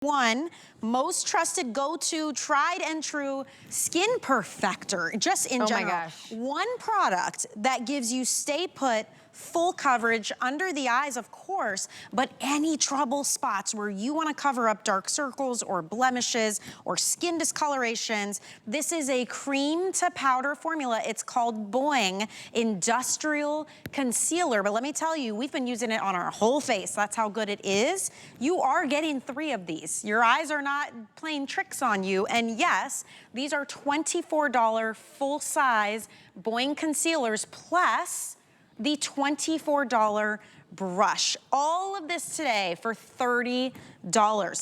One most trusted go-to, tried and true skin perfector, just in general. Oh my gosh. One product that gives you stay put, full coverage under the eyes, of course, but any trouble spots where you want to cover up dark circles or blemishes or skin discolorations. This is a cream to powder formula. It's called Boiing Industrial Concealer. But let me tell you, we've been using it on our whole face. That's how good it is. You are getting 3 of these. Your eyes are not playing tricks on you. And yes, these are $24 full-size Boiing concealers plus the $24 brush. All of this today for $30.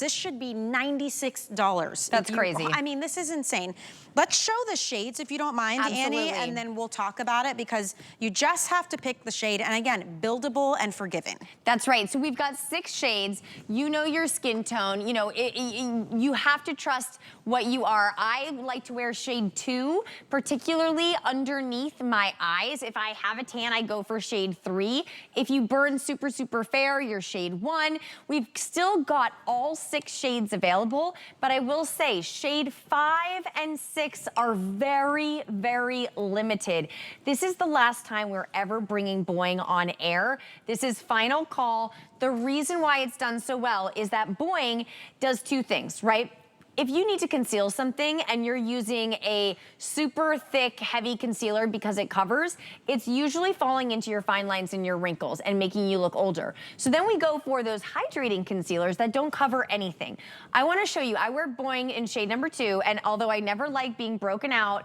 This should be $96. That's crazy. I mean, this is insane. Let's show the shades if you don't mind, Absolutely. Annie, and then we'll talk about it because you just have to pick the shade. And again, buildable and forgiving. That's right. So we've got 6 shades. You know your skin tone. You know, you have to trust what you are. I like to wear shade 2, particularly underneath my eyes. If I have a tan, I go for shade 3. If you burn super, super fair, you're shade 1. We've still got all 6 shades available, but I will say shade 5 and 6 are very, very limited. This is the last time we're ever bringing Boiing on air. This is final call. The reason why it's done so well is that Boiing does 2 things, right? If you need to conceal something and you're using a super thick, heavy concealer because it covers, it's usually falling into your fine lines and your wrinkles and making you look older. So then we go for those hydrating concealers that don't cover anything. I wanna show you, I wear Boiing in shade number 2, and although I never like being broken out,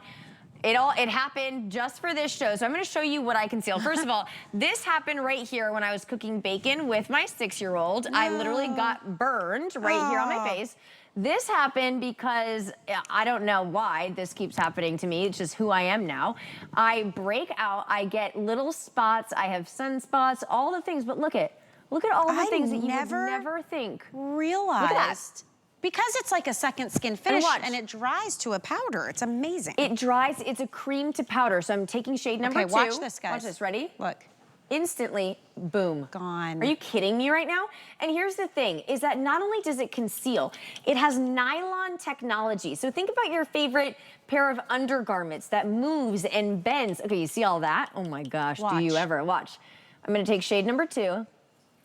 it happened just for this show. So I'm gonna show you what I conceal. First of all, this happened right here when I was cooking bacon with my 6-year-old. No. I literally got burned right here on my face. This happened because, I don't know why this keeps happening to me, it's just who I am now. I break out, I get little spots, I have sunspots, all the things, but look at all the things that you would never think. Realized. Look at that. Because it's like a second skin finish and it dries to a powder. It's amazing. It dries, it's a cream to powder. So I'm taking shade number 2. Watch this, guys. Watch this, ready? Look. Instantly, boom. Gone. Are you kidding me right now? And here's the thing, is that not only does it conceal, it has nylon technology. So think about your favorite pair of undergarments that moves and bends. Okay, you see all that? Oh my gosh, do you ever? Watch. I'm gonna take shade number 2.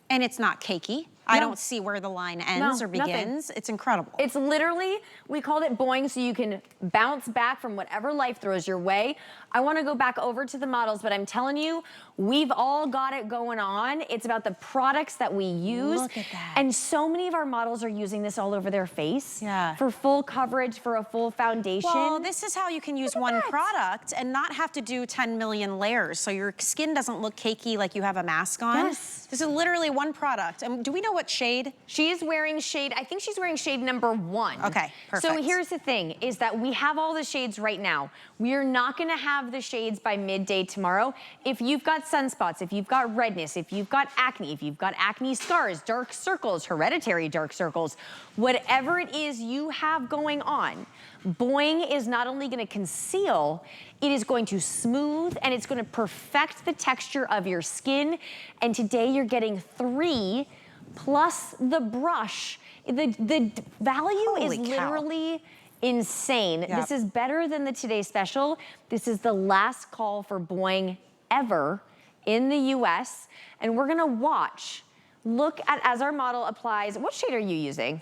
And it's not cakey. No. I don't see where the line ends or begins. It's incredible. It's literally, we called it Boiing so you can bounce back from whatever life throws your way. I wanna go back over to the models, but I'm telling you, we've all got it going on. It's about the products that we use. Look at that. And so many of our models are using this all over their face. Yeah. For full coverage, for a full foundation. Well, this is how you can use one product and not have to do 10 million layers. So your skin doesn't look cakey like you have a mask on. Yes. This is literally one product. And do we know what shade? She's wearing shade, I think she's wearing shade number 1. Okay, perfect. So here's the thing, is that we have all the shades right now. We are not gonna have the shades by midday tomorrow. If you've got sunspots, if you've got redness, if you've got acne, if you've got acne scars, dark circles, hereditary dark circles, whatever it is you have going on, Boiing is not only gonna conceal, it is going to smooth and it's gonna perfect the texture of your skin. And today you're getting 3 plus the brush. The value is literally insane. Yep. This is better than the Today Special. This is the last call for Boiing ever in the US. And we're gonna watch, look at, as our model applies, what shade are you using?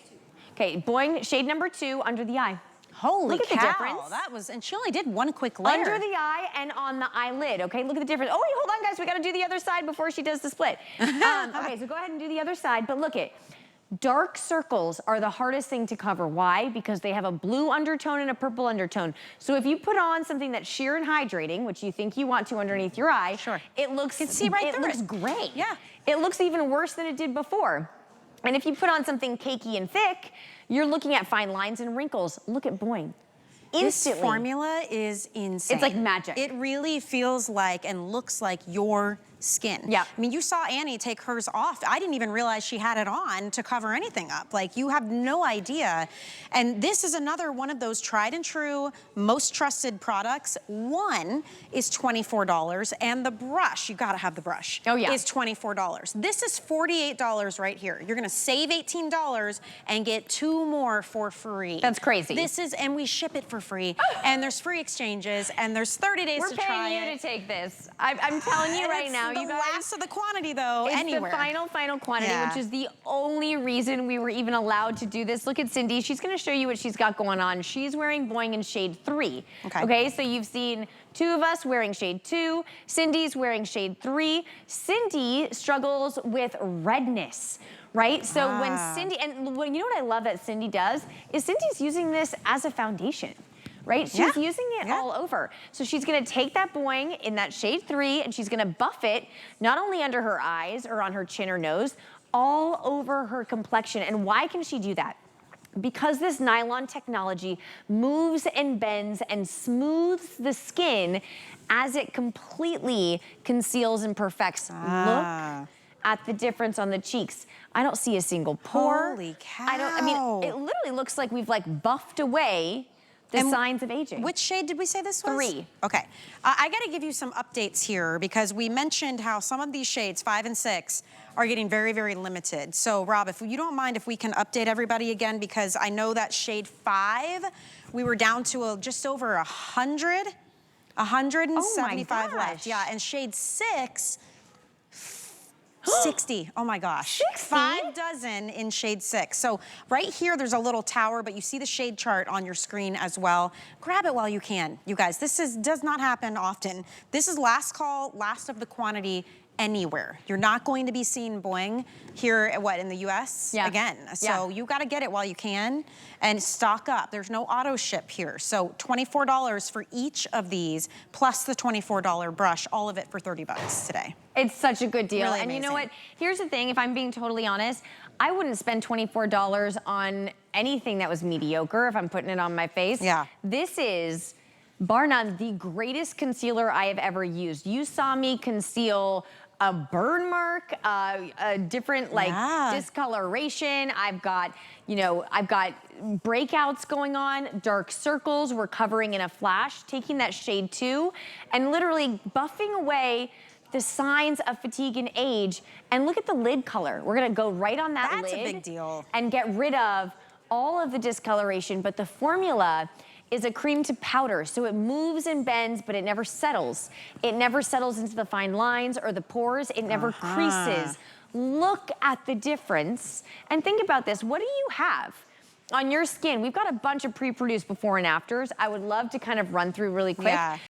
Okay, Boiing shade number 2 under the eye. Holy cow. Look at the difference. That was, and she only did one quick layer. Under the eye and on the eyelid, okay? Look at the difference. Oh, wait, hold on, guys. We got to do the other side before she does the split. Okay, so go ahead and do the other side. But look it, dark circles are the hardest thing to cover. Why? Because they have a blue undertone and a purple undertone. So if you put on something that's sheer and hydrating, which you think you want to underneath your eye, it looks, you can see right through it. It looks great. Yeah. It looks even worse than it did before. And if you put on something cakey and thick, you're looking at fine lines and wrinkles. Look at Boiing. Instantly. This formula is insane. It's like magic. It really feels like and looks like your skin. Yeah. I mean, you saw Annie take hers off. I didn't even realize she had it on to cover anything up. Like, you have no idea. And this is another one of those tried and true, most trusted products. One is $24, and the brush, you gotta have the brush, is $24. This is $48 right here. You're gonna save $18 and get 2 more for free. That's crazy. This is, and we ship it for free, and there's free exchanges, and there's 30 days to try it. We're paying you to take this. I'm telling you right now, you guys. It's the last of the quantity, though, it's anywhere. the final quantity, which is the only reason we were even allowed to do this. Look at Cindy. She's going to show you what she's got going on. She's wearing Boiing in shade 3. Okay, so you've seen 2 of us wearing shade 2. Cindy's wearing shade 3. Cindy struggles with redness. Right? So when Cindy, and you know what I love that Cindy does, is Cindy's using this as a foundation. Right? She's using it all over. So she's gonna take that Boiing in that shade 3 and she's gonna buff it, not only under her eyes or on her chin or nose, all over her complexion. And why can she do that? Because this nylon technology moves and bends and smooths the skin as it completely conceals and perfects. Look at the difference on the cheeks. I don't see a single pore. Holy cow. I mean, it literally looks like we've like buffed away the signs of aging. Which shade did we say this was? 3. Okay. I gotta give you some updates here because we mentioned how some of these shades, 5 and 6, are getting very, very limited. So Rob, if you don't mind if we can update everybody again, because I know that shade 5, we were down to just over 175 left. Yeah, and shade 6, 60. Oh my gosh. 60? 5 dozen in shade 6. So right here, there's a little tower, but you see the shade chart on your screen as well. Grab it while you can, you guys. This does not happen often. This is last call, last of the quantity anywhere. You're not going to be seeing Boiing here, in the US again. So you gotta get it while you can and stock up. There's no auto ship here. So $24 for each of these, plus the $24 brush, all of it for 30 bucks today. It's such a good deal. Really and amazing. You know what? Here's the thing, if I'm being totally honest, I wouldn't spend $24 on anything that was mediocre if I'm putting it on my face. Yeah. This is, bar none, the greatest concealer I have ever used. You saw me conceal a burn mark, a different discoloration. I've got, I've got breakouts going on, dark circles. We're covering in a flash, taking that shade 2 and literally buffing away the signs of fatigue and age. And look at the lid color. We're gonna go right on that lid. That's a big deal. And get rid of all of the discoloration. But the formula is a cream to powder, so it moves and bends, but it never settles. It never settles into the fine lines or the pores. It never creases. Look at the difference. And think about this, what do you have on your skin? We've got a bunch of pre-produced before and afters. I would love to kind of run through really quick.